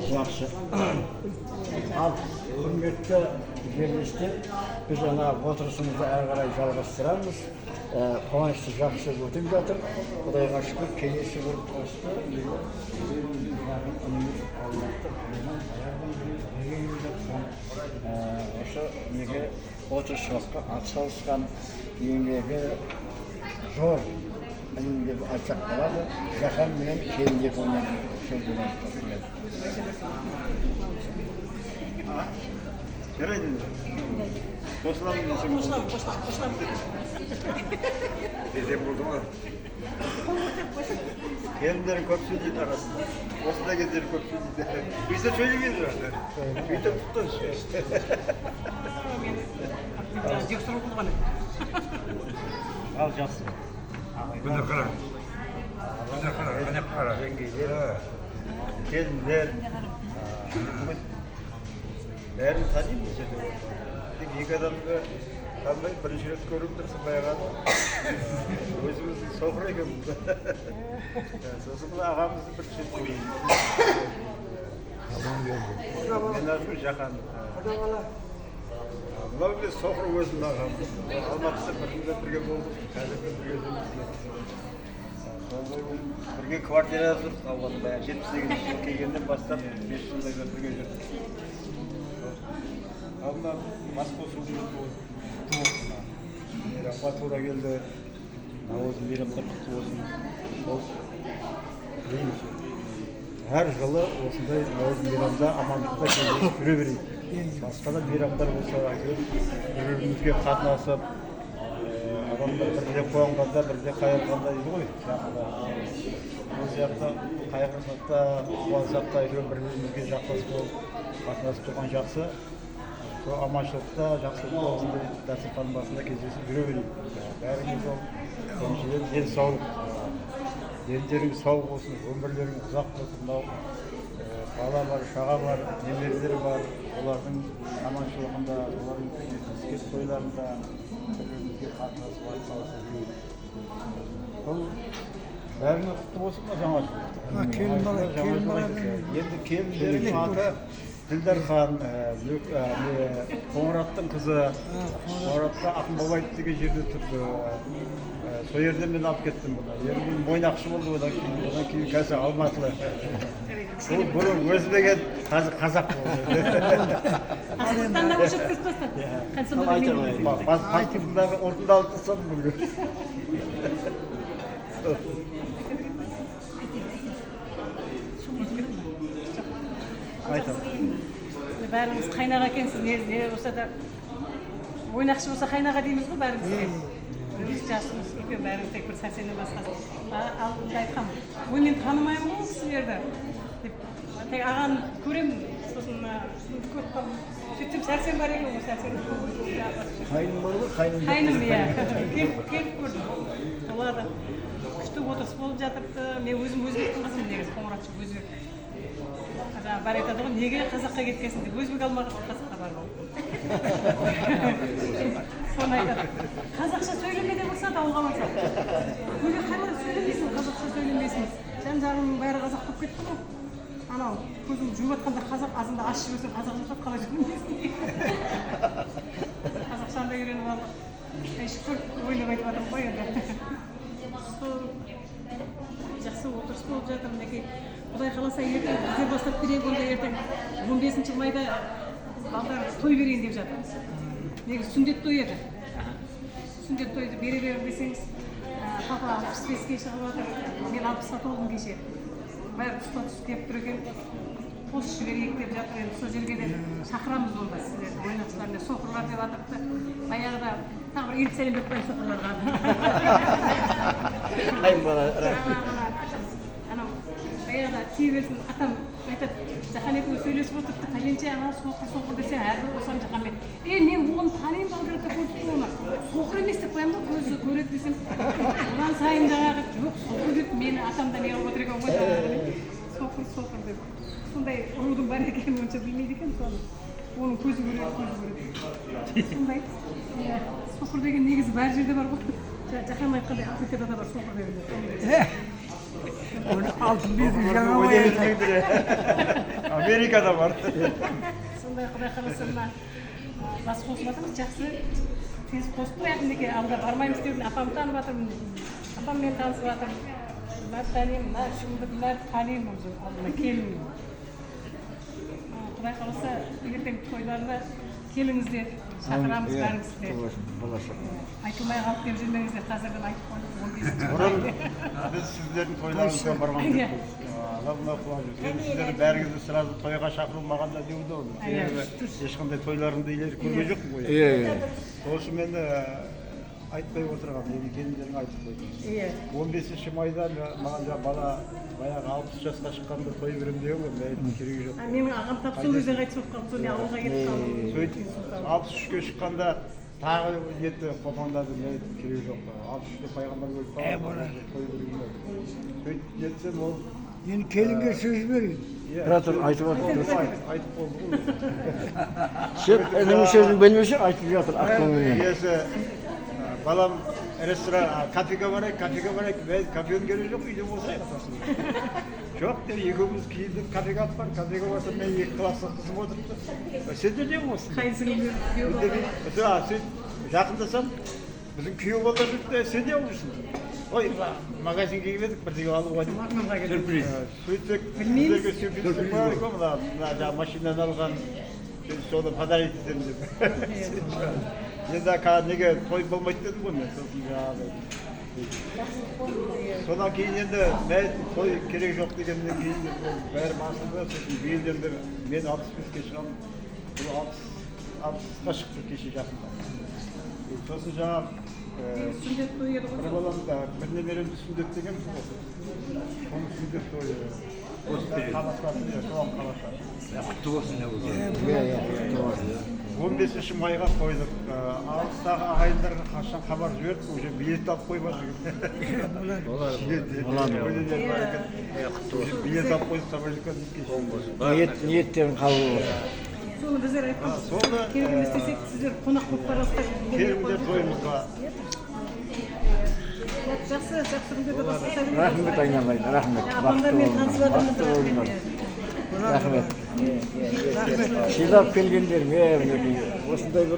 жақсы. Ал құрметті жерлестер, біз ана отырысымызды әрі қарай жалғастырамыз. Қуанышты жақсы өтіп жатыр. Құдайға шүкір, келесі бір посты осы неге отырысқа атсалысқан еңбегі зор деп айтсақ болады. Жаһан менен келіндеп ойнаған сөзден жарайды. Қосыламын десем десем болды ма? Келіндерін көп сөйлейді арасында. Осындай кездері көп сөйлейді. Бізде сөйлеген жоқ. Бүйтіп тұттың. Жексұрын қылған. Ал жақсы. Бұны қара. Бұны қара, қанап қара. Келіндер. Бәрін танимыз. Тек екі адамды танымай бірінші рет көріп тұрсың баяғыда. Өзіміздің соқыр екенбіз. Сосын ағамызды бірінші рет көрейін. Мен арқылы Жахан. Мынау біз соқыр өзім ағамыз. Алматыда бірге болдық. Қазір бірге жүрміз. Бірге квартирада тұрдық ауылда. 70-ге келгеннен бастап 5 жылдай бірге жүрдік. Алма Москва-Суббота туысына. Мейрамға тура келді. Наурыз мейрамдар құтты болсын. Ол дейміз. Әр жылы осындай наурыз мейрамда амандықта кездесіп жүре берейік. Басқа да мейрамдар болса, бір-бірімізге қатынасып, адамдар бірде қуанғанда, бірде қайырғанда дейді ғой. Ол сияқты қайғырсақ та, қуансақ та, бір-бірімізге жақсылық болып қатынасып тұрған жақсы. Сол аманшылықта, жақсылықта осындай дастархан басында кездесіп жүре берейік. Бәріңіз ол біріншіден денсаулық. Дендерің сау болсын, өмірлерің ұзақ болсын. Мынау бала бар, шаға бар, немерелер бар. Олардың аманшылығында, олардың ескерт тойларында бір-бірімізге қатынасып айтсаласып жүрейік. Бұл бәріңе құтты болсын ба жаңа жыл? Енді келіндердің аты Ділдархан, Қоңыраттың қызы, Қоңыратта Ақын Бабаев деген жерде тұрды. Сол жерден мен алып кеттім бұны. Енді мойнақшы болды, одан кейін қазір Алматылы. Бұны өзі деген қазір қазақ болды. Қазақстаннан көшіп кетті. Паспортындағы орнында алып тастадым бұны. Бәріміз қайнаға екенсіз, не болса да ойнақшы болса қайнаға дейміз ғой бәрімізге. Біз жасымыз, екеуі бәріміз тек бір сәрсеннен басқасы. Алдында айтқам, ой мен танымаймын ғой сіздерді. Тек ағаны көремін, сосын көріп қалдым. Сөйтсем сәрсен бар екен ғой, сәрсен. Қайным бар ғой, қайным. Қайным, иә. Келіп көрдім. Олады күшті отырыс болып жатыпты. Мен өзбектің қызым негізі, Қоңыратшы өзбек. Бар айтады ғой, неге қазаққа кеткесін деп, өзбек алмаған қазаққа бар ғой. Соны айтады. Қазақша сөйлеме де болса, ауылға барса. Неге қалай сөйлемейсің, қазақша сөйлемейсің. Жан-жағыңның бәрі қазақ болып кетті ғой. Анау, көзің жұмып жатқанда қазақ, азында аш жіберсең қазақ жатады, қалай сөйлемейсің. Қазақшаны да үйреніп алдық. Шүкір, ойнап айтып жатырмын ғой енді. Жақсы отырыс болып жатыр, мінекей. Құдай қаласа ертең біздер бастап берейік, онда ертең 15 майда балдар той берейін деп жатыр. Негізі сүндет той еді. Сүндет тойды бере беріп десеңіз, папа 65-ке шығып жатыр, мен 60-қа толдым кеше. Бәрі тұспа-тұс келіп тұр екен, қос жіберейік деп жатыр. Енді сол жерге де шақырамыз онда сіздерді, ойнақшыларына, соқырлар деп жатырды. Баяғыда тағы бір елді сәлем беріп қойын соқырларға. Баяғыда тие берсін, атам айтады, Жахан екеуі сөйлесіп отырыпты, пәленше ана соқыр десе, әрбір осам Жахан мен оны танимын балдырды көрдік оны. Соқыр емес деп қоямын да, көзі көреді десем, одан сайын жаңағы жоқ соқыр деп мені атамда не қылып отыр екен ғой, соқыр деп. Сондай ұрудың бар екенін онша білмейді екен соны. Оның көзі көреді. Сондай соқыр деген негізі бар жерде бар ғой. Жахан айтқандай Африкада да бар соқыр деген. Алтын безі жаңа ой айтады. Америкада бар. сондай құдай қаласа мына бас қосып жатырмыз жақсы тез қосып қояды неге алда бармаймыз дейтін апамды танып жатырмын апаммен танысып жатырмын мына танимын мына үшеуді мына танимын уже алдына келінмін құдай қаласа ертең тойларына келіңіздер шақырамыз бәріңізді айтылмай қалды деп жүрмеңіздер қазірден айтып қойдық 15-ші Бұрын біз сіздердің тойларыңызға барған жоқпыз. Алла қуанып. Сіздерді бәріңізді сразу тойға шақырылмағанда неудобно. Ешқандай тойларыңды илер көрген жоқпын ғой. Сол үшін мен айтпай отырған, енді келіндерің айтып қойды. 15-ші майда маған бала баяғы 60 жасқа шыққанда той беремін деген ғой, мен айттым керегі жоқ. менің ағам тап сол кезде қайтыс болып қалды соны ауылға кетіп қалдым Сөйтіп 63-ке шыққанда тағы нетті қоқаңдады, мен айттым керегі жоқ. 63-те пайғамбар өліп қалды. Той беремін. Сөйтіп нетсем ол Енді келінге сөз берейін. Братыр айтып жатыр. айтып болды ғой. Сен менің сөзім білмесе айтып жатыр ақылмен. Иесі балам ресторан кафеге барайық, мен кафенің керегі жоқ, үйде болсайық сосын. Жоқ деп екеуміз киіндік кафеге алып бар, кафеге барсам мен 2 класста қызым отырыпты. Сендер не болсын? қайсыңыз Сөйтіп жақындасам біздің күйеу балалар жүрді, сен не болсын? Ой, магазинге келдік, бірдеңе алуға деп. Сюрприз. Сөйтсек, сіздерге сюрприз бар ғой, мына жаңағы машинадан алған, соны подарить етемін деп. Енді неге той болмайды дедім ғой мен, сосын жаңағы. Содан кейін енді мен той керек жоқ дегеннен кейін бәрі басылды, сосын белдерді мен 65-ке шығамын, бұл 60-қа шықты кеше жақында. Сосын жаңағы сүндет той еді бір баламда бір немеремді сүндет деген ғой. Соны сүндет тойы. Қабаттады, соған қабаттады. Құтты болсын не болсын. 15-ші майға қойдық. Алыстағы ағайындарға қашан хабар жібердік, уже билет алып қоймады. Билет алып қойдық, самолетқа Ниеттерің қабыл болсын. соны біздер айтқанбыз соны келгенде істесек сіздер қонақ болып барасыздар келіңдер тойымызға. жақсы күндерде бастаса Рахмет айналайын, рахмет. апамдармен танысып жатырмыз Рахмет. Сыйлап келгендер, осындай бір